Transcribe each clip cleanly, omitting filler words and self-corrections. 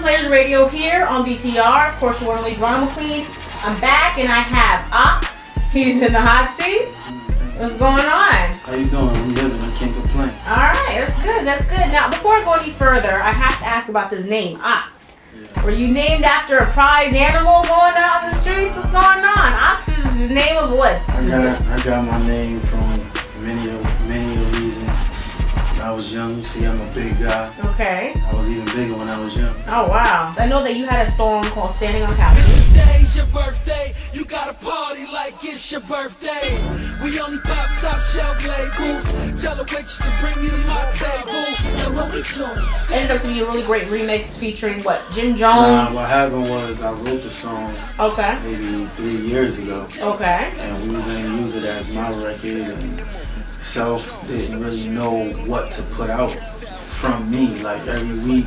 Players Radio here on BTR. Of course, your only drama queen. I'm back and I have Ox. He's in the hot seat. What's going on? How you doing? I'm living. I can't complain. All right, that's good. That's good. Now, before I go any further, I have to ask about this name, Ox. Yeah. Were you named after a prize animal going out in the streets? What's going on? Ox is the name of what? I got my name from many reasons. When I was young, you see, I'm a big guy. Okay. I was even bigger when I was young. Oh wow! I know that you had a song called "Standing on Couches." Today's your birthday. You gotta party like it's your birthday. We only pop top shelf labels. Tell the waitress to bring you to my table. And what we doing? Ended up to be a really great remix featuring what? Jim Jones. Nah, what happened was I wrote the song. Okay. Maybe 3 years ago. Okay. And we were gonna use it as my record, and Self didn't really know what to put out from me. Like every week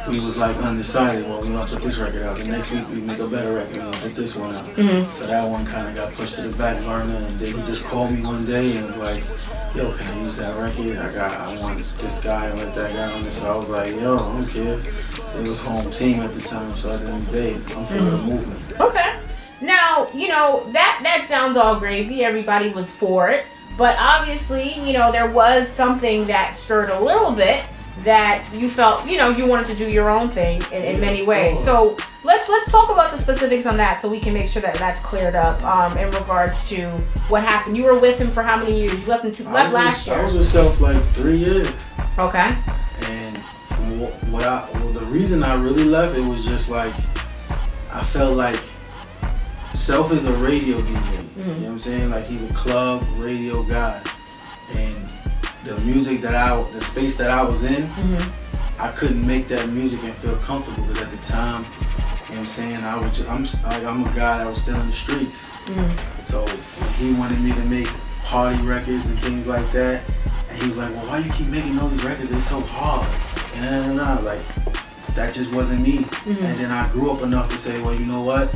we was like undecided. Well, we gonna put this record out. The next week we make a better record. We gonna put this one out. So that one kind of got pushed to the back burner. And then he just called me one day and was like, "Yo, can I use that record? I want this guy and let that guy on it." So I was like, "Yo, I don't care." It was home team at the time. So at the end of the day, I'm for the movement. Okay. Now you know that sounds all gravy. Everybody was for it. But obviously, you know, there was something that stirred a little bit that you felt, you know, you wanted to do your own thing in many ways. So let's talk about the specifics on that so we can make sure that that's cleared up in regards to what happened. You were with him for how many years? You left him last year. I was with Self like 3 years. Okay. And from the reason I really left, it was just like I felt like Self is a radio DJ. You know what I'm saying? Like he's a club radio guy, and the music the space that I was in, I couldn't make that music and feel comfortable because at the time, you know what I'm saying, I'm a guy that was still in the streets. So he wanted me to make party records and things like that, and he was like, "Well, why you keep making all these records? They're so hard." And like that just wasn't me. And then I grew up enough to say, well, you know what?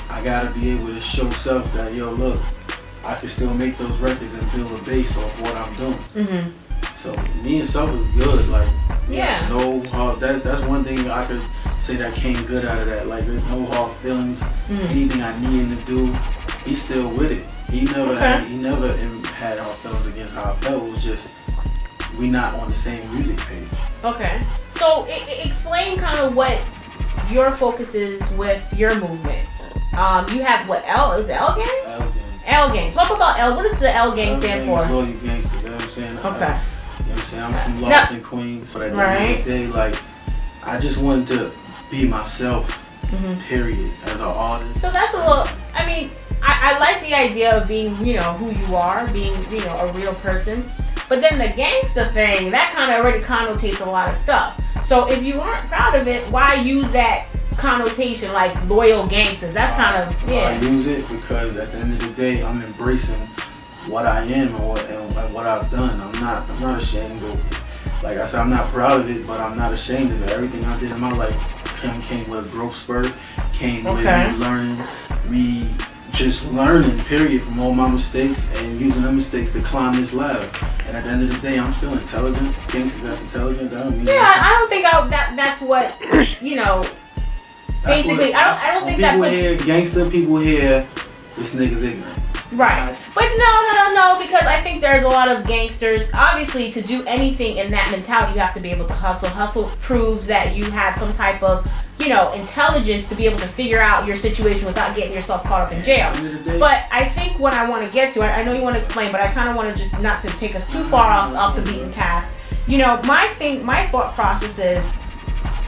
I gotta be able to show Self that, yo, look, I can still make those records and build a base off what I'm doing. So me and Self was good. Like, yeah, no hard. That's one thing I could say that came good out of that. Like, there's no hard feelings. Anything I need him to do, he's still with it. He never had hard feelings against how I felt. It was just we not on the same music page. Okay. So explain kind of what your focus is with your movement. You have what, is it L Gang? L Gang. L Gang. Talk about L. What does the L Gang stand for? All you gangsters, you know what I'm saying? Okay. You know what I'm saying? I'm from Lawton, Queens. But at the end of the day, like, I just wanted to be myself, period, as an artist. So that's a little, I mean, I like the idea of being, you know, who you are, being, you know, a real person. But then the gangsta thing, that kind of already connotates a lot of stuff. So if you aren't proud of it, why use that connotation like loyal gangsters? That's kind of, yeah. I use it because at the end of the day, I'm embracing what I am and what I've done. I'm not ashamed of it. Like I said, I'm not proud of it, but I'm not ashamed of it. Everything I did in my life came with a growth spurt, came with me learning, me just learning, period, from all my mistakes and using the mistakes to climb this ladder. And at the end of the day, I'm still intelligent. It's gangsters that's intelligent. That don't mean I don't think that's what, you know. Basically, I don't think that puts... People hear gangster, people hear this nigga's ignorant. Right. But no, because I think there's a lot of gangsters. Obviously, to do anything in that mentality, you have to be able to hustle. Hustle proves that you have some type of, you know, intelligence to be able to figure out your situation without getting yourself caught up in jail. But I think what I want to get to, I know you want to explain, but I kind of want to just not to take us too far off the beaten path. You know, my thought process is,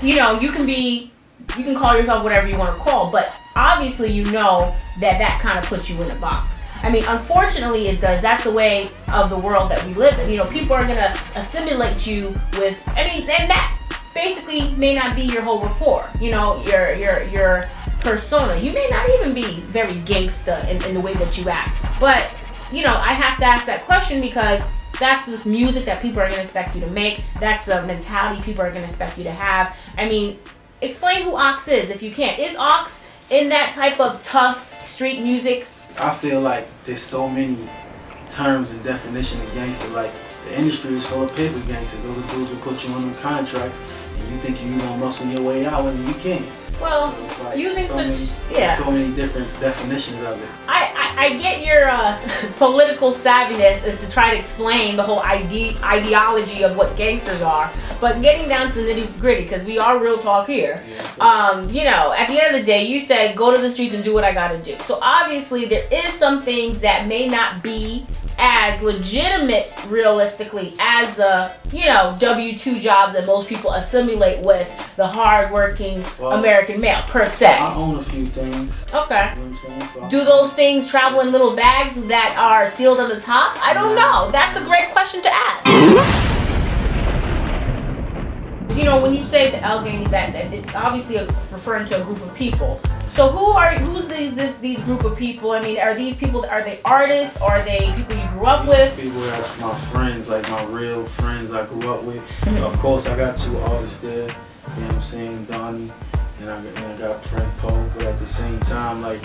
you know, you can call yourself whatever you want to call, but obviously you know that kind of puts you in a box. I mean, unfortunately it does. That's the way of the world that we live in. You know, people are going to assimilate you with, I mean, and that basically may not be your whole rapport, you know, your persona. You may not even be very gangsta in the way that you act. But, you know, I have to ask that question because that's the music that people are going to expect you to make. That's the mentality people are going to expect you to have. I mean, explain who Ox is if you can. Is Ox in that type of tough street music? I feel like there's so many terms and definition of gangster. Like, the industry is full of paper gangsters. Those are dudes who put you on the contracts and you think you gonna muscle your way out and you can't. Well, so it's like using so such many, so many different definitions of it. I get your political savviness is to try to explain the whole ideology of what gangsters are, but getting down to nitty gritty, because we are real talk here. You know, at the end of the day, you said go to the streets and do what I gotta do. So obviously there is some things that may not be as legitimate realistically as the, you know, W-2 jobs that most people assimilate with the hard-working American male per se. I own a few things. Okay. You know what I'm saying? So do those things travel in little bags that are sealed on the top? I don't know. That's a great question to ask. You know, when you say the L gang, that it's obviously referring to a group of people. So who's these group of people? I mean, are these people, are they artists? Are they people you grew up with? People that's my friends, like my real friends I grew up with. Of course, I got 2 artists there. You know what I'm saying? Donnie, and I got Frank Poe. But at the same time, like,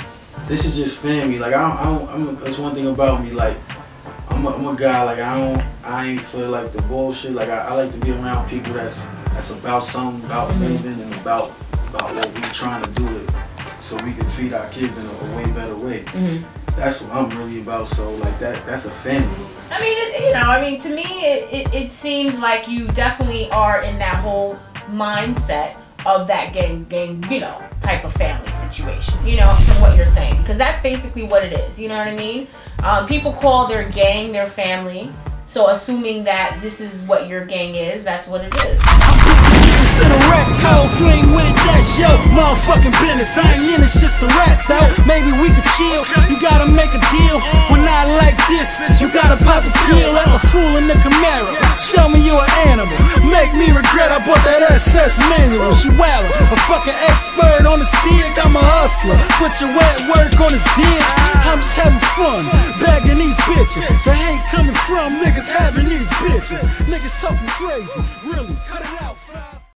this is just family. Like, that's one thing about me. Like, I'm a guy. Like, I ain't feel like the bullshit. Like, I like to be around people that's about something, about moving, and about what we trying to do it, so we can feed our kids in a way better way. That's what I'm really about. So like that's a family. I mean, you know, I mean, to me, it seems like you definitely are in that whole mindset of that gang, you know, type of family situation, you know, from what you're saying, because that's basically what it is. You know what I mean? People call their gang their family. So assuming that this is what your gang is, that's what it is. To the Rex hole, fling with it, that's your motherfucking business. I ain't in, it's just a rap though. Maybe we could chill, you gotta make a deal. When I like this, you gotta pop a pill. Like a fool in the Camaro, show me you an animal. Make me regret I bought that SS manual. She wildin', a fucking expert on the stick. I'm a hustler, put your wet work on his dick. I'm just having fun, bagging these bitches. The hate coming from niggas having these bitches. Niggas talking crazy, really, cut it out, fam.